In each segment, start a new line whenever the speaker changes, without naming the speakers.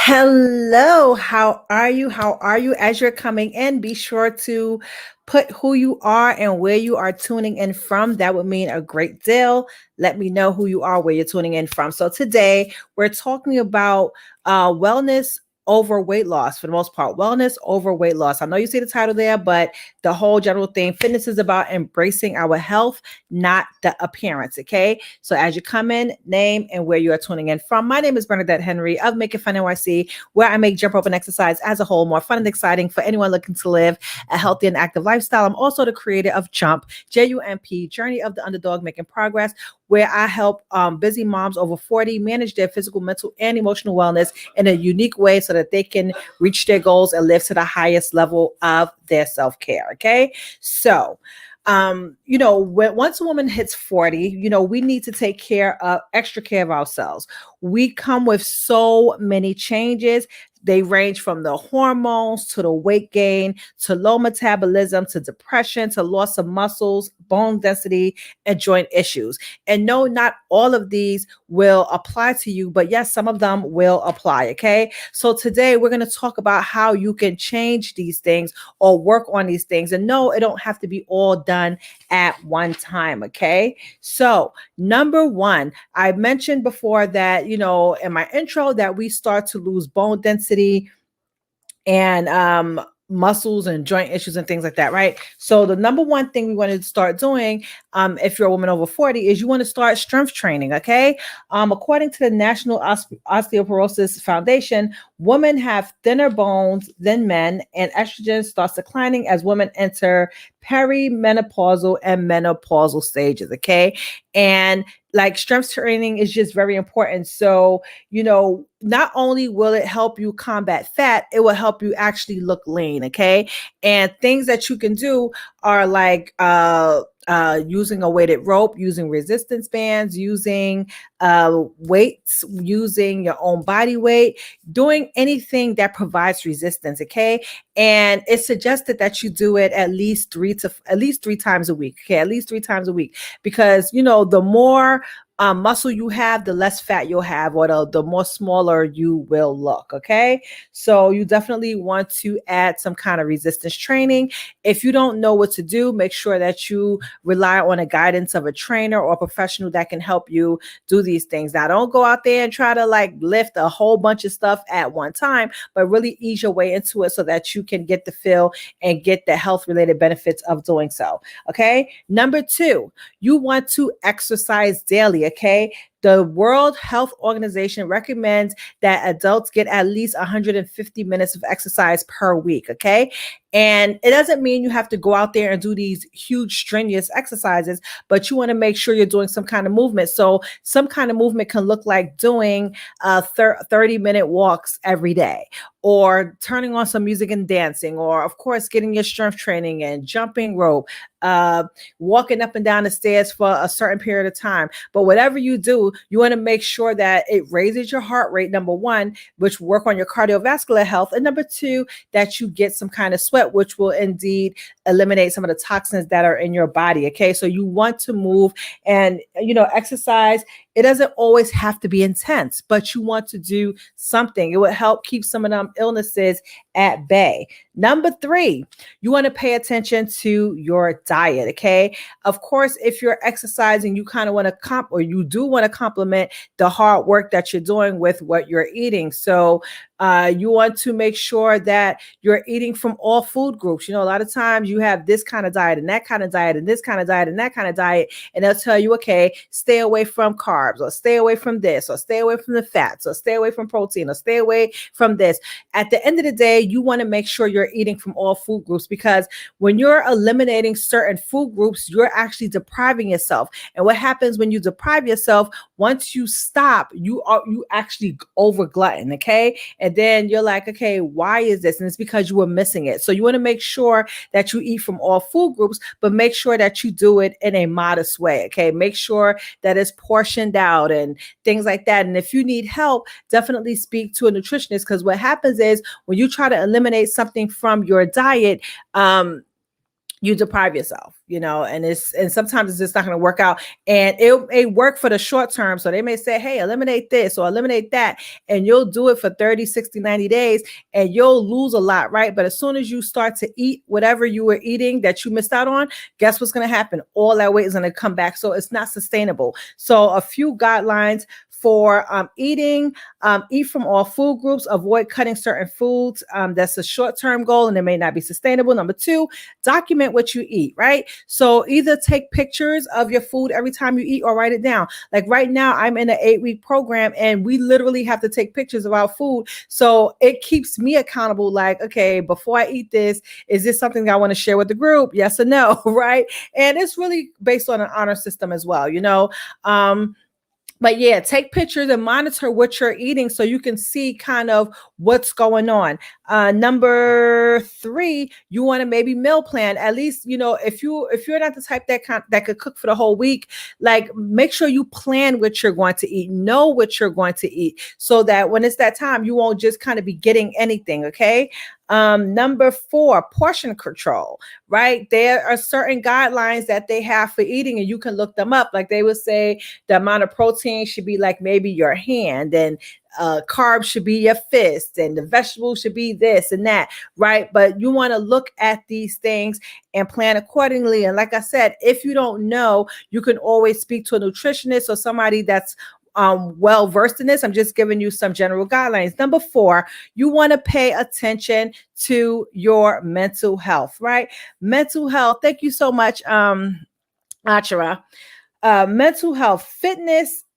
Hello, how are you? How are you? As you're coming in, be sure to put who you are and where you are tuning in from. That would mean a great deal. Let me know who you are, where you're tuning in from. So today we're talking about wellness over weight loss for the most part. Wellness over weight loss. I know you see the title there, but the whole general thing, fitness is about embracing our health, not the appearance. Okay. So as you come in, name and where you are tuning in from. My name is Bernadette Henry of Make It Fun NYC, where I make jump rope and exercise as a whole more fun and exciting for anyone looking to live a healthy and active lifestyle. I'm also the creator of Jump, JUMP, Journey of the Underdog Making Progress, where I help busy moms over 40 manage their physical, mental, and emotional wellness in a unique way so that they can reach their goals and live to the highest level of their self-care. Okay. So, once a woman hits 40, we need to take extra care of ourselves. We come with so many changes. They range from the hormones to the weight gain, to low metabolism, to depression, to loss of muscles, bone density, and joint issues. And no, not all of these will apply to you, but yes, some of them will apply. Okay. So today we're going to talk about how you can change these things or work on these things. And no, it don't have to be all done at one time. Okay. So number one, I mentioned before that, in my intro that we start to lose bone density and muscles and joint issues and things like that, right? So the number one thing we want to start doing, if you're a woman over 40, is you want to start strength training. Okay. According to the National Osteoporosis Foundation, women have thinner bones than men, and estrogen starts declining as women enter perimenopausal and menopausal stages. Okay. And like strength training is just very important. So, not only will it help you combat fat, it will help you actually look lean. Okay. And things that you can do are like using a weighted rope, using resistance bands, using weights, using your own body weight, doing anything that provides resistance. Okay. And it's suggested that you do it at least three times a week. Okay. At least 3 times a week, because, the more muscle you have, the less fat you'll have, or the more smaller you will look. Okay. So you definitely want to add some kind of resistance training. If you don't know what to do, make sure that you rely on a guidance of a trainer or a professional that can help you do these things. Now, don't go out there and try to like lift a whole bunch of stuff at one time, but really ease your way into it so that you can get the feel and get the health related benefits of doing so. Okay. Number two, you want to exercise daily. Okay. The World Health Organization recommends that adults get at least 150 minutes of exercise per week. Okay. And it doesn't mean you have to go out there and do these huge strenuous exercises, but you want to make sure you're doing some kind of movement. So some kind of movement can look like doing 30-minute walks every day, or turning on some music and dancing, or of course, getting your strength training and jumping rope, walking up and down the stairs for a certain period of time. But whatever you do, you want to make sure that it raises your heart rate, number one, which work on your cardiovascular health. And number two, that you get some kind of sweat, which will indeed eliminate some of the toxins that are in your body. Okay. So you want to move and, exercise. It doesn't always have to be intense, but you want to do something. It will help keep some of them illnesses at bay. Number three, you want to pay attention to your diet. Okay. Of course, if you're exercising, you kind of want to you do want to complement the hard work that you're doing with what you're eating. So you want to make sure that you're eating from all food groups. A lot of times you have this kind of diet and that kind of diet and this kind of diet and that kind of diet. And they'll tell you, okay, stay away from carbs, or stay away from this, or stay away from the fats, or stay away from protein, or stay away from this. At the end of the day, you want to make sure you're eating from all food groups, because when you're eliminating certain food groups, you're actually depriving yourself. And what happens when you deprive yourself, once you stop, you actually over glutton. Okay. And then you're like, okay, why is this? And it's because you were missing it. So you want to make sure that you eat from all food groups, but make sure that you do it in a modest way. Okay. Make sure that it's portioned out and things like that. And if you need help, definitely speak to a nutritionist, because what happens is when you try to eliminate something from your diet, you deprive yourself, and sometimes it's just not going to work out, and it work for the short term. So they may say, hey, eliminate this or eliminate that, and you'll do it for 30, 60, 90 days, and you'll lose a lot, right? But as soon as you start to eat whatever you were eating that you missed out on, guess what's going to happen? All that weight is going to come back. So it's not sustainable. So a few guidelines for eating: eat from all food groups, avoid cutting certain foods. That's a short-term goal and it may not be sustainable. Number two, document what you eat, right? So either take pictures of your food every time you eat or write it down. Like right now, I'm in an 8-week program and we literally have to take pictures of our food. So it keeps me accountable. Like, okay, before I eat this, is this something I want to share with the group? Yes or no, right? And it's really based on an honor system as well, but yeah, take pictures and monitor what you're eating so you can see kind of what's going on. Number three, you want to maybe meal plan. At least, if you're not the type that could cook for the whole week, like make sure you plan what you're going to eat, know what you're going to eat, so that when it's that time, you won't just kind of be getting anything. Okay. Number four, portion control, right? There are certain guidelines that they have for eating, and you can look them up. Like they would say the amount of protein should be like maybe your hand, and carbs should be your fist, and the vegetables should be this and that, right? But you want to look at these things and plan accordingly. And like I said, if you don't know, you can always speak to a nutritionist or somebody that's well versed in this. I'm just giving you some general guidelines. Number four, you want to pay attention to your mental health, right? Mental health. Thank you so much, Achara. Mental health,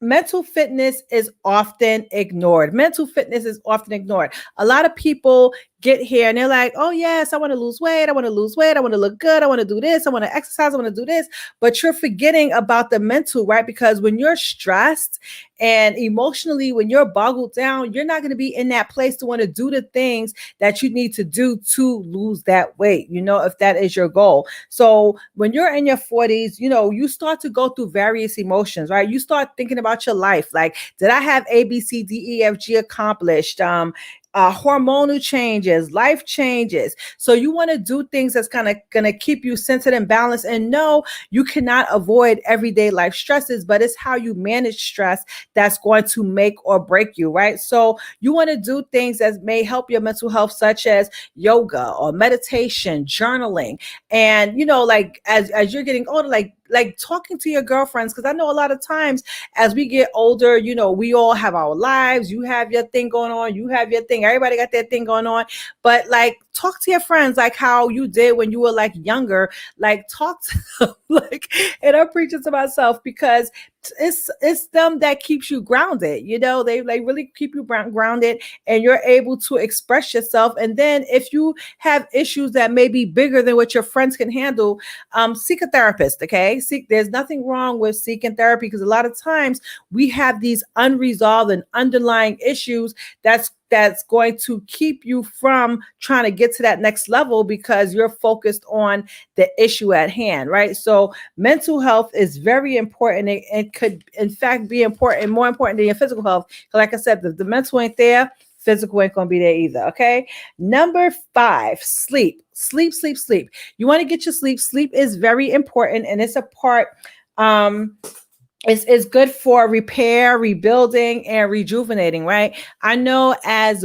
mental fitness is often ignored. Mental fitness is often ignored. A lot of people get here and they're like, oh yes, I want to lose weight. I want to lose weight. I want to look good. I want to do this. I want to exercise. I want to do this. But you're forgetting about the mental, right? Because when you're stressed and emotionally, when you're boggled down, you're not going to be in that place to want to do the things that you need to do to lose that weight, if that is your goal. So when you're in your 40s, you start to go through various emotions, right? You start thinking about your life. Like, did I have A, B, C, D, E, F, G accomplished? Hormonal changes, life changes. So you want to do things that's kind of going to keep you centered and balanced. And no, you cannot avoid everyday life stresses, but it's how you manage stress that's going to make or break you, right? So you want to do things that may help your mental health, such as yoga or meditation, journaling. And, like as you're getting older, like talking to your girlfriends, because I know a lot of times as we get older, we all have our lives. You have your thing going on. You have your thing. Everybody got their thing going on. But like, talk to your friends like how you did when you were like younger. Like, talk to them. And I'm preaching to myself because it's them that keeps you grounded. They really keep you grounded, and you're able to express yourself. And then if you have issues that may be bigger than what your friends can handle, seek a therapist. Okay. There's nothing wrong with seeking therapy, because a lot of times we have these unresolved and underlying issues that's going to keep you from trying to get to that next level because you're focused on the issue at hand, right? So mental health is very important. It could, in fact, be important, more important than your physical health. Like I said, the mental ain't there, physical ain't going to be there either. Okay. Number five, sleep. Sleep. You want to get your sleep. Sleep is very important, and it's a part, it's good for repair, rebuilding, and rejuvenating, right? I know as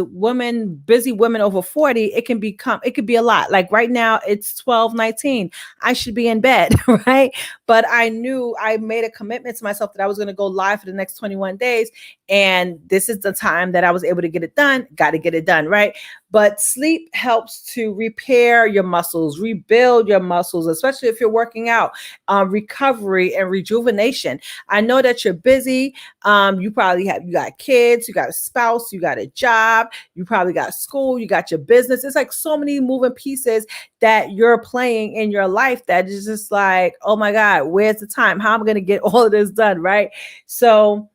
busy women over 40, it could be a lot. Like right now it's 12:19. I should be in bed, right? But I knew I made a commitment to myself that I was going to go live for the next 21 days. And this is the time that I was able to get it done. Got to get it done, right? But sleep helps to repair your muscles, rebuild your muscles, especially if you're working out, recovery and rejuvenation. I know that you're busy. You got kids, you got a spouse, you got a job, you probably got school, you got your business. It's like so many moving pieces that you're playing in your life that is just like, oh my God, where's the time? How am I going to get all of this done, right? So,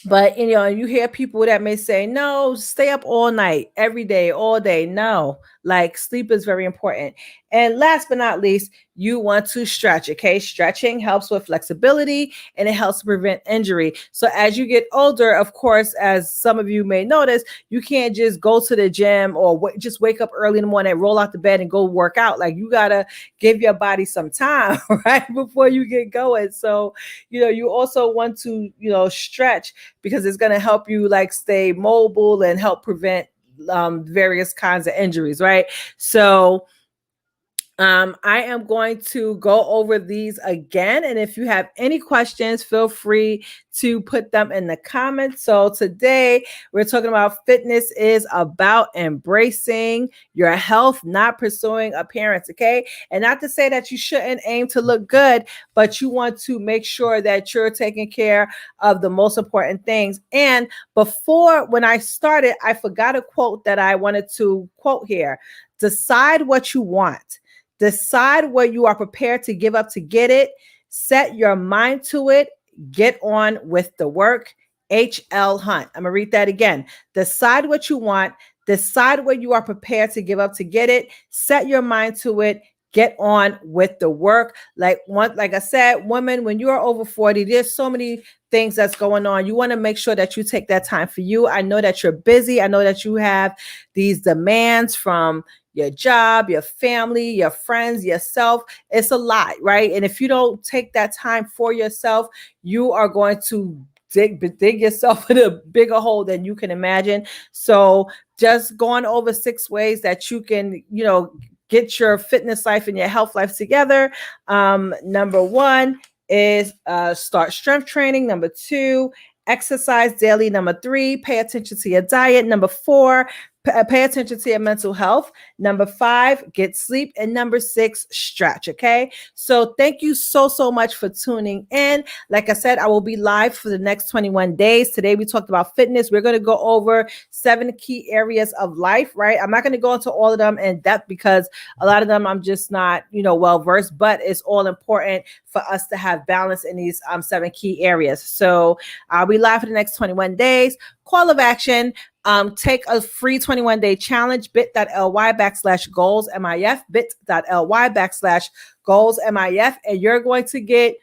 but, you hear people that may say, no, stay up all night, every day, all day. No, like sleep is very important. And last but not least, you want to stretch. Okay. Stretching helps with flexibility and it helps prevent injury. So as you get older, of course, as some of you may notice, you can't just go to the gym or just wake up early in the morning, roll out the bed and go work out. Like you got to give your body some time, right? Before you get going. So, you also want to, stretch because it's going to help you like stay mobile and help prevent various kinds of injuries, right? So, I am going to go over these again. And if you have any questions, feel free to put them in the comments. So today we're talking about fitness is about embracing your health, not pursuing appearance. Okay. And not to say that you shouldn't aim to look good, but you want to make sure that you're taking care of the most important things. And when I started, I forgot a quote that I wanted to quote here. Decide what you want. Decide what you are prepared to give up to get it. Set your mind to it. Get on with the work. H.L. Hunt. I'm going to read that again. Decide what you want. Decide what you are prepared to give up to get it. Set your mind to it. Get on with the work. Like I said, women, when you are over 40, there's so many things that's going on. You want to make sure that you take that time for you. I know that you're busy. I know that you have these demands from your job, your family, your friends, yourself. It's a lot, right? And if you don't take that time for yourself, you are going to dig yourself in a bigger hole than you can imagine. So just going over 6 ways that you can, get your fitness life and your health life together. Number 1 is start strength training. Number 2, exercise daily. Number 3, pay attention to your diet. Number 4, pay attention to your mental health. Number 5, get sleep. And number 6, stretch. Okay. So thank you so much for tuning in. Like I said, I will be live for the next 21 days. Today we talked about fitness. We're going to go over 7 key areas of life, right? I'm not going to go into all of them in depth because a lot of them I'm just not, well versed, but it's all important for us to have balance in these 7 key areas. So I'll be live for the next 21 days. Call of action. Take a free 21-day challenge, bit.ly/goals MIF, bit.ly/goals MIF, and you're going to get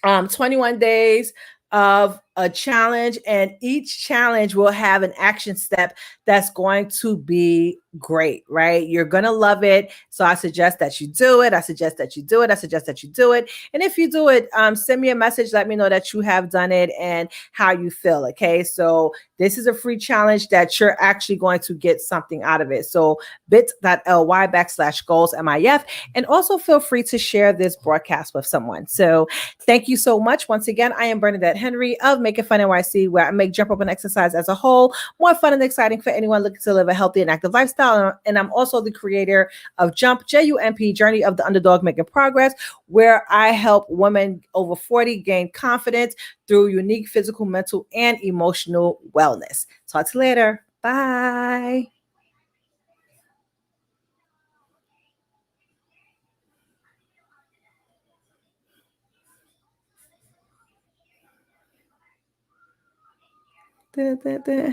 21 days of a challenge, and each challenge will have an action step that's going to be great, right? You're going to love it. So I suggest that you do it. I suggest that you do it. I suggest that you do it. And if you do it, send me a message. Let me know that you have done it and how you feel. Okay. So this is a free challenge that you're actually going to get something out of it. So bit.ly/goals MIF, and also feel free to share this broadcast with someone. So thank you so much. Once again, I am Bernadette Henry of Make It Fun NYC, where I make jump rope and exercise as a whole more fun and exciting for anyone looking to live a healthy and active lifestyle. And I'm also the creator of Jump, JUMP, Journey of the Underdog Making Progress, where I help women over 40 gain confidence through unique physical, mental, and emotional wellness. Talk to you later. Bye. Da, da, da.